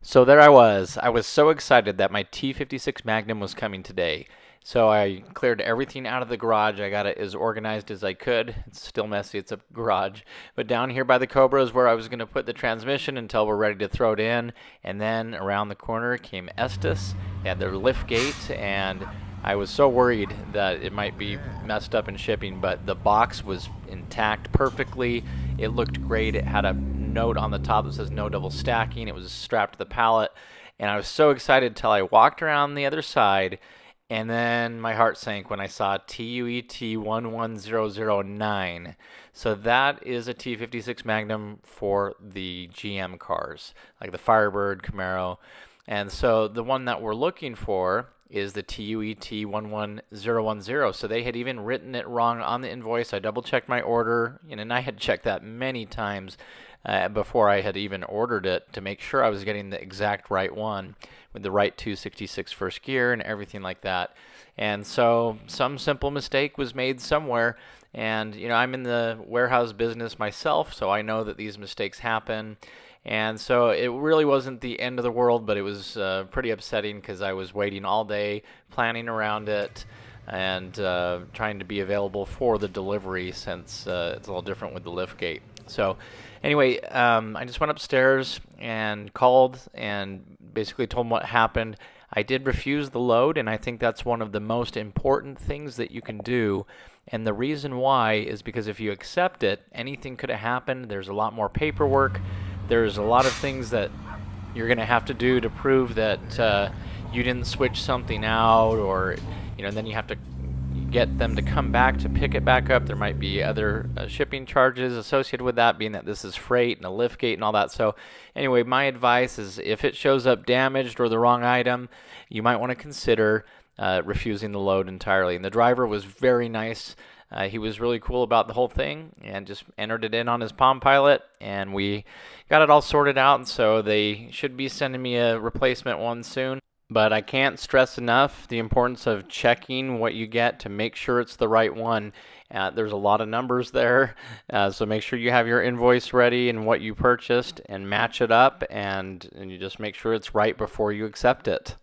So there I was. I was so excited that my T56 Magnum was coming today. So I cleared everything out of the garage. I got it as organized as I could. It's still messy. It's a garage. But down here by the Cobra is where I was going to put the transmission until we're ready to throw it in. And then around the corner came Estes. They had their lift gate, and I was so worried that it might be messed up in shipping, but the box was intact perfectly. It looked great. It had a note on the top that says no double stacking. It was strapped to the pallet, and I was so excited till I walked around the other side, and then my heart sank when I saw TUET11010. So that is a T56 Magnum for the GM cars, like the Firebird, Camaro. And so the one that we're looking for is the TUET11010. So they had even written it wrong on the invoice. I double checked my order, and I had checked that many times before I had even ordered it to make sure I was getting the exact right one with the right 266 first gear and everything like that. And so some simple mistake was made somewhere. And I'm in the warehouse business myself, so I know that these mistakes happen. And so it really wasn't the end of the world, but it was pretty upsetting because I was waiting all day, planning around it, and trying to be available for the delivery since it's a little different with the lift gate. So anyway, I just went upstairs and called and basically told them what happened. I did refuse the load, and I think that's one of the most important things that you can do. And the reason why is because if you accept it, anything could have happened. There's a lot more paperwork. There's a lot of things that you're going to have to do to prove that you didn't switch something out, or then you have to get them to come back to pick it back up. There might be other shipping charges associated with that, being that this is freight and a lift gate and all that. So anyway, my advice is if it shows up damaged or the wrong item, you might want to consider refusing the load entirely. And the driver was very nice. He was really cool about the whole thing and just entered it in on his Palm Pilot, and we got it all sorted out. And so they should be sending me a replacement one soon. But I can't stress enough the importance of checking what you get to make sure it's the right one. There's a lot of numbers there, so make sure you have your invoice ready and what you purchased and match it up, and you just make sure it's right before you accept it.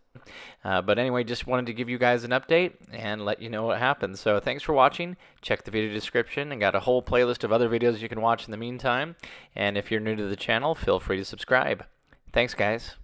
But anyway, just wanted to give you guys an update and let you know what happened. So thanks for watching. Check the video description and got a whole playlist of other videos you can watch in the meantime. And if you're new to the channel, feel free to subscribe. Thanks, guys.